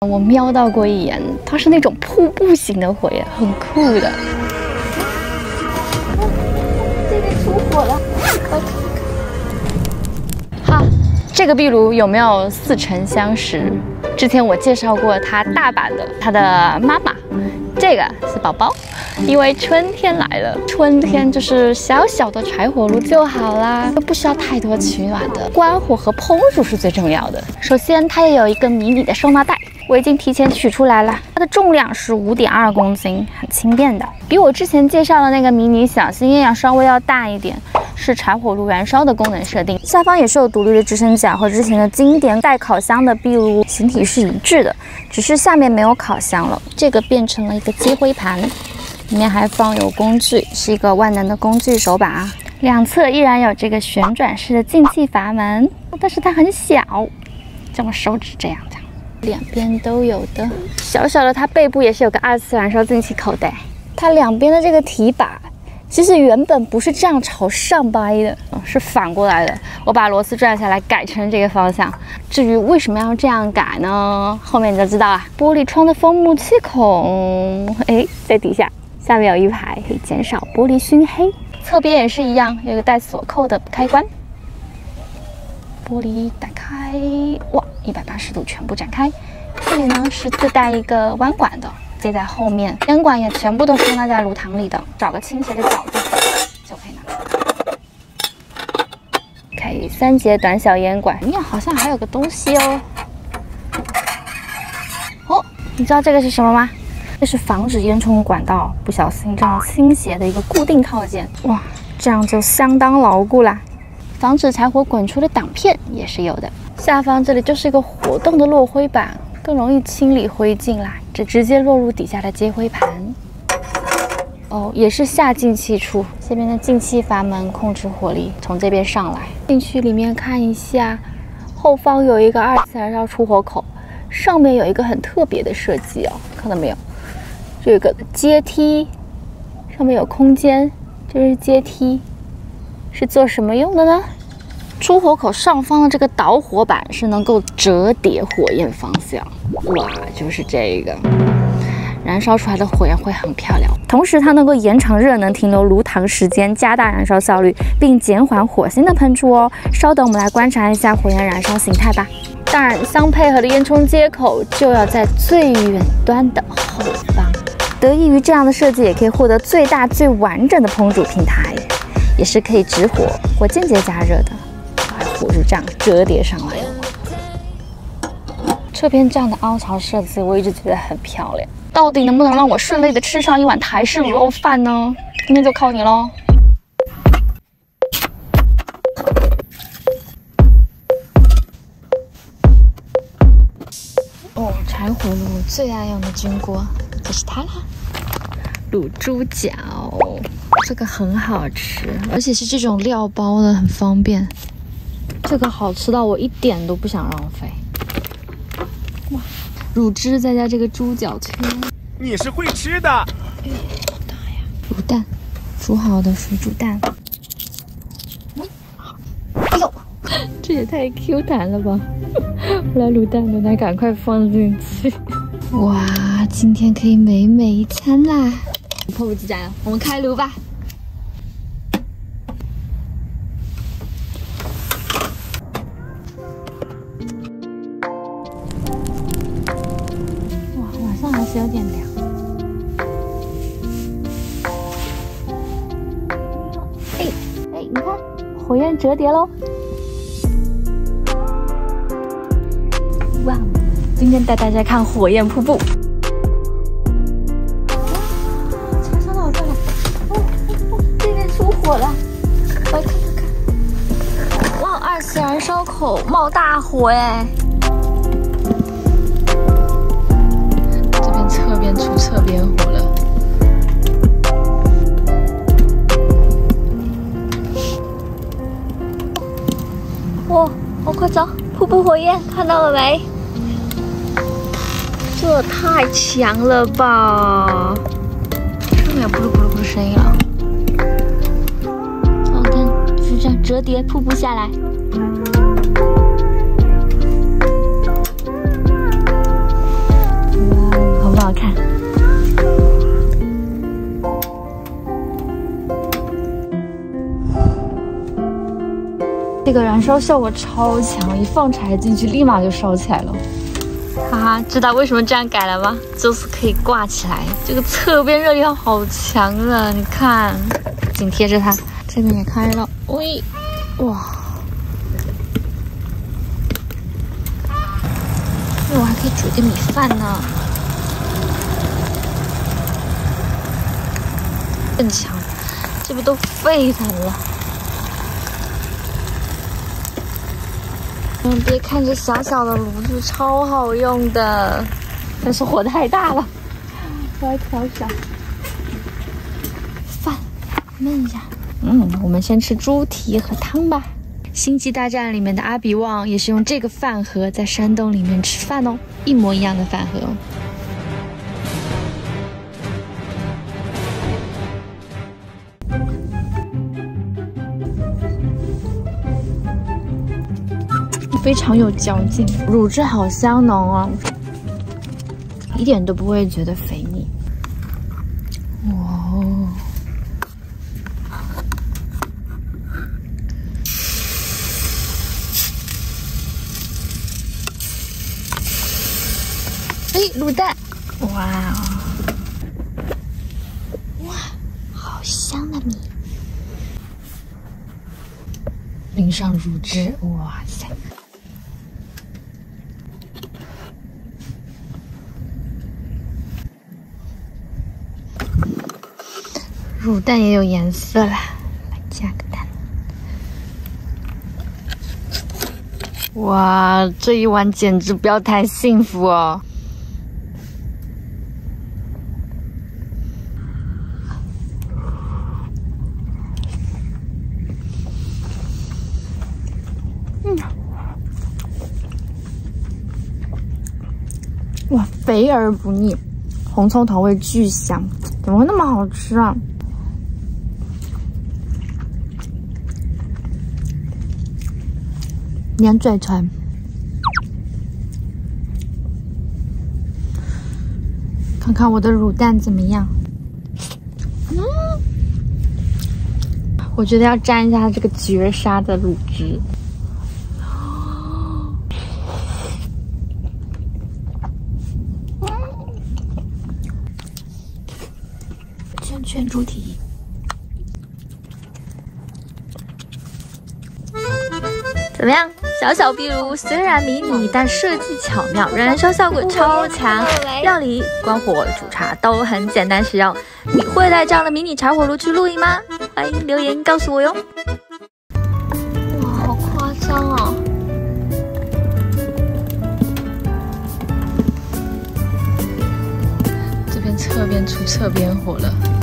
我瞄到过一眼，它是那种瀑布型的火焰，很酷的。这边出火了，好，这个壁炉有没有似曾相识？之前我介绍过它大版的，它的妈妈，这个是宝宝。 因为春天来了，春天就是小小的柴火炉就好啦，不需要太多取暖的，关火和烹煮是最重要的。首先，它也有一个迷你的收纳袋，我已经提前取出来了，它的重量是5.2公斤，很轻便的，比我之前介绍的那个迷你小心燕要稍微要大一点。 是柴火炉燃烧的功能设定，下方也是有独立的支撑架，和之前的经典带烤箱的壁炉形体是一致的，只是下面没有烤箱了，这个变成了一个接灰盘，里面还放有工具，是一个万能的工具手把，两侧依然有这个旋转式的进气阀门，但是它很小，像我手指这样的，两边都有的，小小的它背部也是有个2次燃烧进气口袋，它两边的这个提把。 其实原本不是这样朝上掰的，是反过来的。我把螺丝转下来，改成这个方向。至于为什么要这样改呢？后面你就知道了。玻璃窗的封幕气孔，在底下，下面有一排，可以减少玻璃熏黑。侧边也是一样，有一个带锁扣的开关。玻璃打开，哇，180度全部展开。这里呢是自带一个弯管的。 接在后面，烟管也全部都收纳在炉膛里的，找个倾斜的角度就可以拿出来。可以3节短小烟管，里面好像还有个东西哦。哦，你知道这个是什么吗？这是防止烟囱管道不小心这样倾斜的一个固定套件。哇，这样就相当牢固啦。防止柴火滚出的挡片也是有的。下方这里就是一个活动的落灰板。 更容易清理灰烬啦，这直接落入底下的接灰盘。哦，也是下进气处，这边的进气阀门控制火力从这边上来。进去里面看一下，后方有一个2次燃烧出火口，上面有一个很特别的设计哦，看到没有？这有一个阶梯，上面有空间，这是阶梯，是做什么用的呢？ 出火口上方的这个导火板是能够折叠火焰方向，哇，就是这个，燃烧出来的火焰会很漂亮。同时，它能够延长热能停留炉膛时间，加大燃烧效率，并减缓火星的喷出哦。稍等，我们来观察一下火焰燃烧形态吧。当然，相配合的烟囱接口就要在最远端的后方。得益于这样的设计，也可以获得最大最完整的烹煮平台，也是可以直火或间接加热的。 火就这样折叠上来了。这边这样的凹槽设计，我一直觉得很漂亮。到底能不能让我顺利的吃上一碗台式卤肉饭呢？今天就靠你喽！哦，柴火炉我最爱用的军锅，就是它啦。卤猪脚，这个很好吃，而且是这种料包的，很方便。 这个好吃到我一点都不想浪费。哇，乳汁再加这个猪脚圈，你是会吃的。哎，好大呀！卤蛋，煮好的水煮蛋。哎呦，这也太 Q 弹了吧！我来卤蛋，赶快放进去。哇，今天可以美美一餐啦！迫不及待了，我们开炉吧。 还是有点凉。你看，火焰折叠喽！哇，今天带大家看火焰瀑布。柴烧的好漂亮！这边出火了，来看。哇，2次燃烧口冒大火哎！ 出侧边火了，哇，好快走！瀑布火焰看到了没？这太强了吧！上面有咕噜咕噜咕噜声音了。好看，就是这样折叠瀑布下来。这个燃烧效果超强，一放柴进去立马就烧起来了。哈哈，知道为什么这样改了吗？就是可以挂起来，这个侧边热力好强啊！你看，紧贴着它，这边也开了，喂，哇！我还可以煮点米饭呢，更强，这不都沸腾了？别看这小小的炉子超好用的，但是火太大了，我要调小。饭焖一下，我们先吃猪蹄和汤吧。星际大战里面的阿比旺也是用这个饭盒在山洞里面吃饭哦，一模一样的饭盒。非常有嚼劲，乳汁好香浓哦，一点都不会觉得肥腻。哇哦！哎，卤蛋！哇哦！哇，好香的米！淋上乳汁，哇塞！卤蛋也有颜色了，来加个蛋。哇，这一碗简直不要太幸福哦！哇，肥而不腻，红葱头味巨香，怎么会那么好吃啊？粘嘴唇，看看我的乳蛋怎么样？我觉得要沾一下这个绝杀的乳汁。圈圈猪蹄。怎么样？小小壁炉虽然迷你，但设计巧妙，燃烧效果超强。料理、关火、煮茶都很简单实用。你会带这样的迷你柴火炉去露营吗？欢迎留言告诉我哟。哇，好夸张哦！这边侧边出侧边火了。